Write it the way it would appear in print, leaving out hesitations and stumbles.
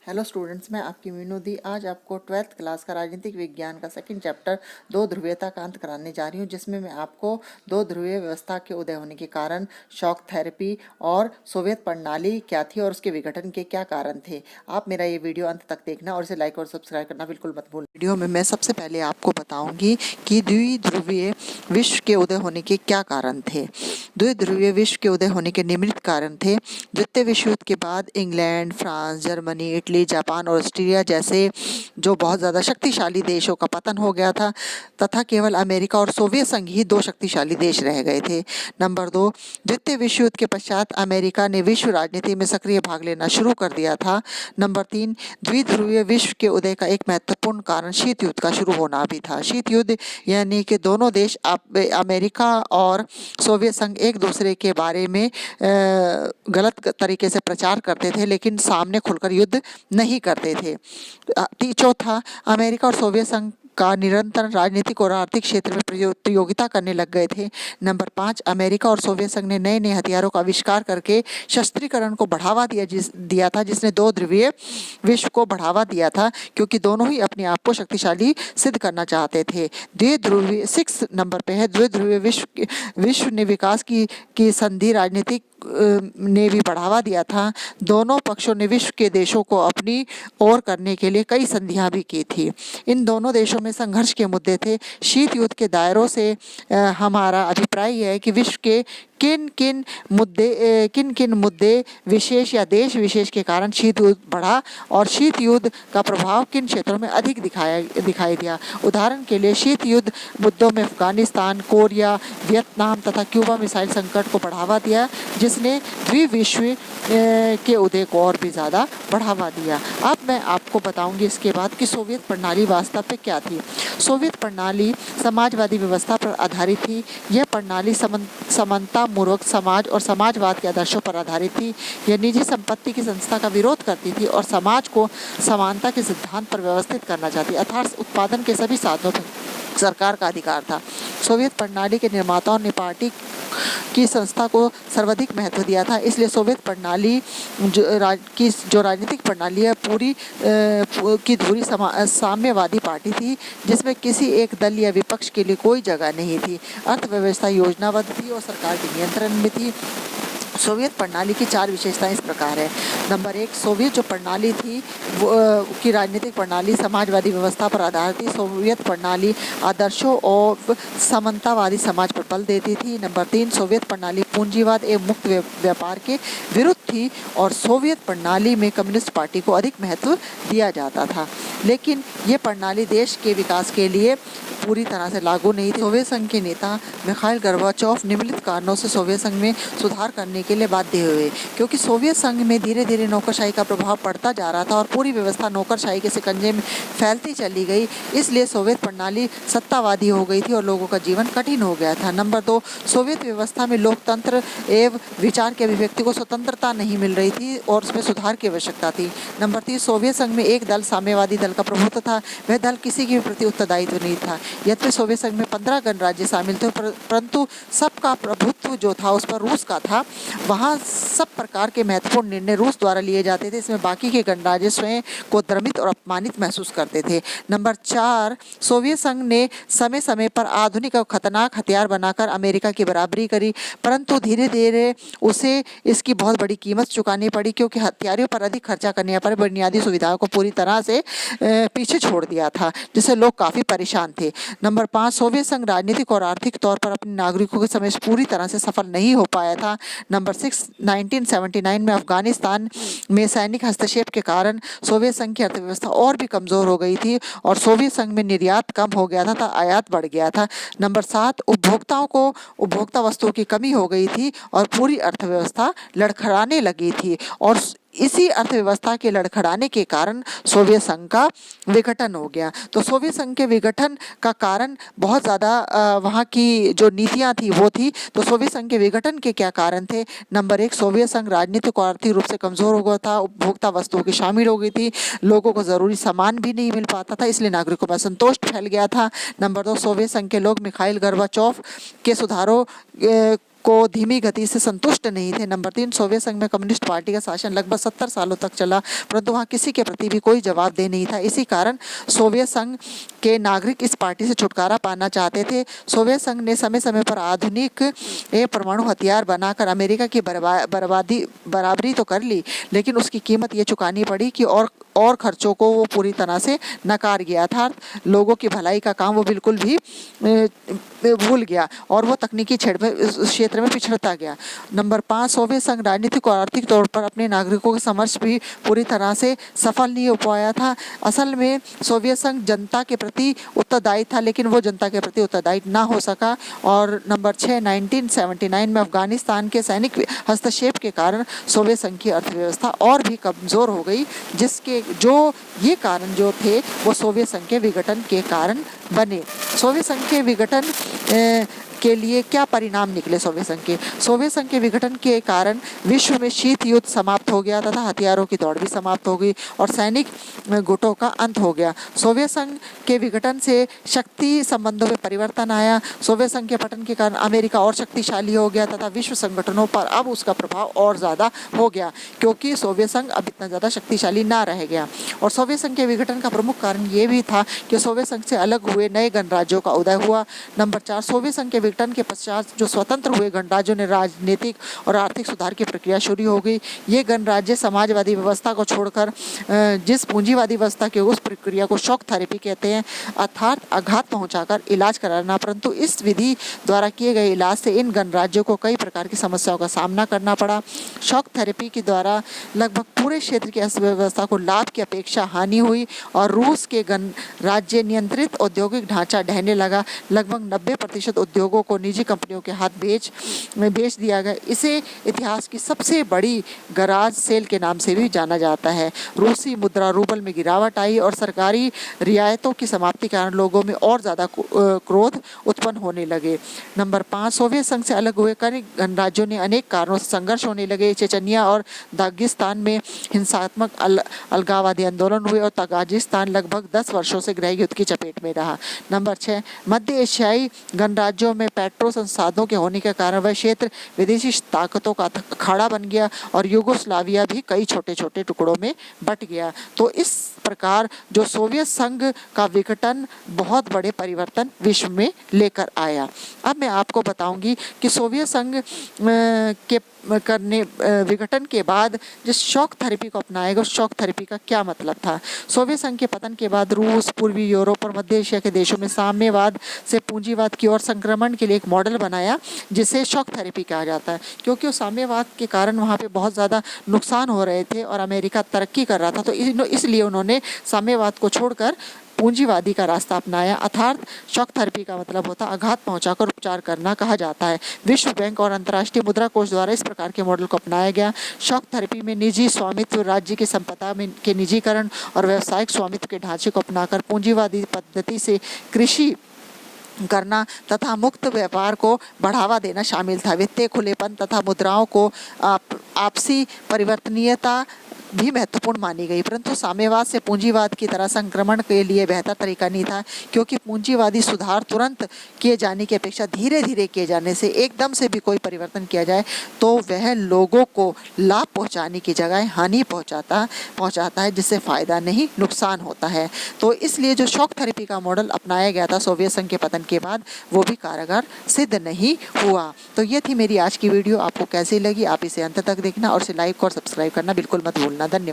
Hello students, मैं आपकी मीनू दी आज आपको 12th क्लास का राजनीतिक विज्ञान का सेकंड चैप्टर दो ध्रुवीयता का अंत कराने जा रही हूँ, जिसमें मैं आपको दो ध्रुवीय व्यवस्था के उदय होने के कारण, शॉक थेरेपी और सोवियत प्रणाली क्या थी और उसके विघटन के क्या कारण थे। आप मेरा ये वीडियो अंत तक देखना और इसे लाइक और सब्सक्राइब करना बिल्कुल मत भूलना। वीडियो में मैं सबसे पहले आपको बताऊंगी कि द्विध्रुवीय विश्व के उदय होने के क्या कारण थे। द्विध्रुवीय विश्व के उदय होने के निम्नलिखित कारण थे। द्वितीय विश्व युद्ध के बाद England, France, Germany, Italy, Japan और ऑस्ट्रेलिया जैसे जो बहुत ज़्यादा शक्तिशाली देशों का पतन हो गया था तथा केवल अमेरिका और सोवियत संघ ही दो शक्तिशाली देश रह गए थे। नंबर 2, द्वितीय विश्व युद्ध के पश्चात अमेरिका ने विश्व राजनीति में सक्रिय भाग लेना शुरू कर दिया था। नंबर 3, द्विध्रुवीय विश्व के उदय का एक महत्वपूर्ण कारण शीत युद्ध का शुरू होना भी था। शीत युद्ध यानी कि दोनों देश अमेरिका और सोवियत संघ एक दूसरे के बारे में गलत तरीके से प्रचार करते थे, लेकिन सामने खुलकर युद्ध नहीं करते थे। चौथा, अमेरिका और सोवियत संघ का निरंतर राजनीतिक और आर्थिक क्षेत्र में प्रतियोगिता करने लग गए थे। नंबर 5, अमेरिका और सोवियत संघ ने नए नए हथियारों का आविष्कार करके शस्त्रीकरण को बढ़ावा दिया था, जिसने दो ध्रुवीय विश्व को बढ़ावा दिया था, क्योंकि दोनों ही अपने आप को शक्तिशाली सिद्ध करना चाहते थे। द्विध्रुवीय 6 नंबर पे है, द्विध्रुवीय विश्व ने विकास की संधि राजनीतिक ने भी बढ़ावा दिया था। दोनों पक्षों ने विश्व के देशों को अपनी ओर करने के लिए कई संधियां भी की थी। इन दोनों देशों में संघर्ष के मुद्दे थे। शीत युद्ध के दायरों से हमारा अभिप्राय यह है कि विश्व के किन किन मुद्दे विशेष या देश विशेष के कारण शीत युद्ध बढ़ा और शीत युद्ध का प्रभाव किन क्षेत्रों में अधिक दिखाई दिया। उदाहरण के लिए शीत युद्ध मुद्दों में अफगानिस्तान, कोरिया, वियतनाम तथा क्यूबा मिसाइल संकट को बढ़ावा दिया, जिसने द्विविश्व के उदय को और भी ज़्यादा बढ़ावा दिया। अब मैं आपको बताऊंगी इसके बाद कि सोवियत प्रणाली वास्तव में क्या थी। सोवियत प्रणाली समाजवादी व्यवस्था पर आधारित थी। यह प्रणाली समानतामूलक समाज और समाजवाद के आदर्शों पर आधारित थी। यह निजी संपत्ति की संस्था का विरोध करती थी और समाज को समानता के सिद्धांत पर व्यवस्थित करना चाहती, अर्थात उत्पादन के सभी साधनों पर सरकार का अधिकार था। सोवियत प्रणाली के निर्माताओं ने पार्टी की संस्था को सर्वाधिक महत्व दिया था, इसलिए सोवियत प्रणाली जो राजनीतिक प्रणाली है पूरी की धुरी साम्यवादी पार्टी थी, जिसमें किसी एक दल या विपक्ष के लिए कोई जगह नहीं थी। अर्थव्यवस्था योजनाबद्ध थी और सरकार के नियंत्रण में थी। सोवियत प्रणाली की 4 विशेषताएं इस प्रकार है। नंबर 1, सोवियत जो प्रणाली थी वो की राजनीतिक प्रणाली समाजवादी व्यवस्था पर आधारित थी। सोवियत प्रणाली आदर्शों और समानतावादी समाज पर बल देती थी। नंबर 3, सोवियत प्रणाली पूंजीवाद एवं मुक्त व्यापार के विरुद्ध थी और सोवियत प्रणाली में कम्युनिस्ट पार्टी को अधिक महत्व दिया जाता था, लेकिन ये प्रणाली देश के विकास के लिए पूरी तरह से लागू नहीं थी। सोवियत संघ के नेता मिखाइल गोर्बाचोव निम्नलिखित कारणों से सोवियत संघ में सुधार करने के लिए बाध्य हुए, क्योंकि सोवियत संघ में धीरे धीरे नौकरशाही का प्रभाव पड़ता जा रहा था और पूरी व्यवस्था नौकरशाही के शिकंजे में फैलती चली गई। इसलिए सोवियत प्रणाली सत्तावादी हो गई थी और लोगों का जीवन कठिन हो गया था। नंबर 2, सोवियत व्यवस्था में लोकतंत्र एवं विचार के अभिव्यक्ति को स्वतंत्रता नहीं मिल रही थी और उसमें सुधार की आवश्यकता थी। नंबर 3, सोवियत संघ में एक दल साम्यवादी दल का प्रभुत्व था। वह दल किसी के प्रति उत्तरदायित्व नहीं था। यद्यपि सोवियत संघ में 15 गणराज्य शामिल थे, परंतु सबका प्रभुत्व जो था उस पर रूस का था। वहाँ सब प्रकार के महत्वपूर्ण निर्णय रूस द्वारा लिए जाते थे। इसमें बाकी के गणराज्य स्वयं को द्रवित और अपमानित महसूस करते थे। नंबर 4, सोवियत संघ ने समय समय पर आधुनिक और खतरनाक हथियार बनाकर अमेरिका की बराबरी करी, परंतु धीरे धीरे उसे इसकी बहुत बड़ी कीमत चुकानी पड़ी, क्योंकि हथियारों पर अधिक खर्चा करने पर बुनियादी सुविधाओं को पूरी तरह से पीछे छोड़ दिया था, जिससे लोग काफ़ी परेशान थे। नंबर 5, सोवियत संघ राजनीतिक और आर्थिक तौर पर अपने नागरिकों के समय पूरी तरह से सफल नहीं हो पाया था। नंबर 6, 1979 में अफगानिस्तान में सैनिक हस्तक्षेप के कारण सोवियत संघ की अर्थव्यवस्था और भी कमज़ोर हो गई थी और सोवियत संघ में निर्यात कम हो गया था, आयात बढ़ गया था। नंबर 7, उपभोक्ताओं को उपभोक्ता वस्तुओं की कमी हो गई थी और पूरी अर्थव्यवस्था लड़खड़ाने लगी थी और इसी अर्थव्यवस्था के लड़खड़ाने के कारण सोवियत संघ का विघटन हो गया। तो सोवियत संघ के विघटन का कारण बहुत ज़्यादा वहाँ की जो नीतियाँ थी वो थी। तो सोवियत संघ के विघटन के क्या कारण थे? नंबर 1, सोवियत संघ राजनीतिक और आर्थिक रूप से कमज़ोर हो गया था, उपभोक्ता वस्तुओं की शामिल हो गई थी, लोगों को ज़रूरी सामान भी नहीं मिल पाता था, इसलिए नागरिकों में असंतोष फैल गया था। नंबर 2, सोवियत संघ के लोग मिखाइल गोर्बाचोव के सुधारों को धीमी गति से संतुष्ट नहीं थे। नंबर 3, सोवियत संघ में कम्युनिस्ट पार्टी का शासन लगभग 70 सालों तक चला, परंतु वहाँ किसी के प्रति भी कोई जवाबदेह नहीं था। इसी कारण सोवियत संघ के नागरिक इस पार्टी से छुटकारा पाना चाहते थे। सोवियत संघ ने समय समय पर आधुनिक परमाणु हथियार बनाकर अमेरिका की बराबरी तो कर ली, लेकिन उसकी कीमत ये चुकानी पड़ी कि और खर्चों को वो पूरी तरह से नकार गया था। लोगों की भलाई का काम वो बिल्कुल भी भूल गया और वो तकनीकी क्षेत्र में पिछड़ता गया। नंबर 5, सोवियत संघ राजनीतिक और आर्थिक तौर पर अपने नागरिकों के समक्ष भी पूरी तरह से सफल नहीं हो पाया था। असल में सोवियत संघ जनता के प्रति उत्तरदायी था, लेकिन वो जनता के प्रति उत्तरदायी ना हो सका। और नंबर 6, 1979 में अफगानिस्तान के सैनिक हस्तक्षेप के कारण सोवियत संघ की अर्थव्यवस्था और भी कमज़ोर हो गई, जिसके ये कारण जो थे वो सोवियत संघ के विघटन के कारण बने। सोवियत संघ के विघटन के लिए क्या परिणाम निकले? सोवियत संघ के विघटन के कारण विश्व में शीत युद्ध समाप्त हो गया तथा हथियारों की दौड़ भी समाप्त हो गई और सैनिक गुटों का अंत हो गया। सोवियत संघ के विघटन से शक्ति संबंधों में परिवर्तन आया। सोवियत संघ के पतन के कारण अमेरिका और शक्तिशाली हो गया तथा विश्व संगठनों पर अब उसका प्रभाव और ज़्यादा हो गया, क्योंकि सोवियत संघ अब इतना ज़्यादा शक्तिशाली ना रह गया। और सोवियत संघ के विघटन का प्रमुख कारण ये भी था कि सोवियत संघ से अलग हुए नए गणराज्यों का उदय हुआ। नंबर 4, सोवियत संघ के विघटन के पश्चात जो स्वतंत्र हुए गणराज्यों ने राजनीतिक और आर्थिक सुधार की प्रक्रिया शुरू हो गई। ये गणराज्य समाजवादी व्यवस्था को छोड़कर जिस पूंजीवादी व्यवस्था की उस प्रक्रिया को शॉक थेरेपी कहते हैं, अर्थात आघात पहुंचाकर इलाज कराना। परंतु इस विधि द्वारा किए गए इलाज से इन गणराज्यों को कई प्रकार की समस्याओं का सामना करना पड़ा। शॉक थेरेपी के द्वारा लगभग पूरे क्षेत्र की अर्थव्यवस्था को लाभ की अपेक्षा हानि हुई और रूस के गणराज्य नियंत्रित औद्योगिक ढांचा ढहने लगा। लगभग 90% उद्योगों को निजी कंपनियों के हाथ बेच दिया गया। इसे इतिहास की सबसे बड़ी गराज सेल के नाम से भी जाना जाता है। रूसी मुद्रा रूबल में गिरावट आई और सरकारी रियायतों की समाप्ति के कारण लोगों में और ज़्यादा क्रोध उत्पन्न होने लगे। नंबर 5, सोवियत संघ से अलग हुए कई गणराज्यों ने अनेक कारणों से संघर्ष होने लगे। चेचनिया और दागिस्तान में हिंसात्मक अलगाववादी आंदोलन हुए और ताजिकिस्तान लगभग 10 वर्षों से गृह युद्ध की चपेट में रहा। नंबर 6, मध्य एशियाई गणराज्यों में पेट्रो संसाधनों के होने के कारण वह क्षेत्र विदेशी ताकतों का अखाड़ा बन गया और यूगोस्लाविया भी कई छोटे छोटे टुकड़ों में बट गया। तो इस प्रकार जो सोवियत संघ का विघटन बहुत बड़े परिवर्तन विश्व में लेकर आया। अब मैं आपको बताऊंगी कि सोवियत संघ के विघटन के बाद जिस शॉक थेरेपी को अपनाएगा, उस शॉक थेरेपी का क्या मतलब था। सोवियत संघ के पतन के बाद रूस, पूर्वी यूरोप और मध्य एशिया के देशों में साम्यवाद से पूंजीवाद की ओर संक्रमण के लिए एक मॉडल बनाया जिसे शॉक थेरेपी कहा जाता है, क्योंकि उस साम्यवाद के कारण वहाँ पे बहुत ज़्यादा नुकसान हो रहे थे और अमेरिका तरक्की कर रहा था। तो इसलिए उन्होंने साम्यवाद को छोड़कर पूंजीवादी का रास्ता अपनाया। अर्थात शॉक थेरेपी का मतलब होता है आघात पहुंचाकर उपचार करना कहा जाता है। विश्व बैंक और अंतर्राष्ट्रीय मुद्रा कोष द्वारा इस प्रकार के मॉडल को अपनाया गया। शॉक थेरेपी में निजी स्वामित्व, राज्य की संपदा के निजीकरण और व्यावसायिक स्वामित्व के ढांचे को अपनाकर पूंजीवादी पद्धति से कृषि करना तथा मुक्त व्यापार को बढ़ावा देना शामिल था। वित्तीय खुलेपन तथा मुद्राओं को आपसी परिवर्तनीयता भी महत्वपूर्ण मानी गई, परंतु साम्यवाद से पूंजीवाद की तरह संक्रमण के लिए बेहतर तरीका नहीं था, क्योंकि पूंजीवादी सुधार तुरंत किए जाने की अपेक्षा धीरे धीरे किए जाने से एकदम से भी कोई परिवर्तन किया जाए तो वह लोगों को लाभ पहुंचाने की जगह हानि पहुंचाता है, जिससे फ़ायदा नहीं नुकसान होता है। तो इसलिए जो शॉक थेरेपी का मॉडल अपनाया गया था सोवियत संघ के पतन के बाद, वो भी कारगर सिद्ध नहीं हुआ। तो ये थी मेरी आज की वीडियो। आपको कैसी लगी आप इसे अंत तक देखना और इसे लाइक और सब्सक्राइब करना बिल्कुल मत भूलना। धन्यवाद।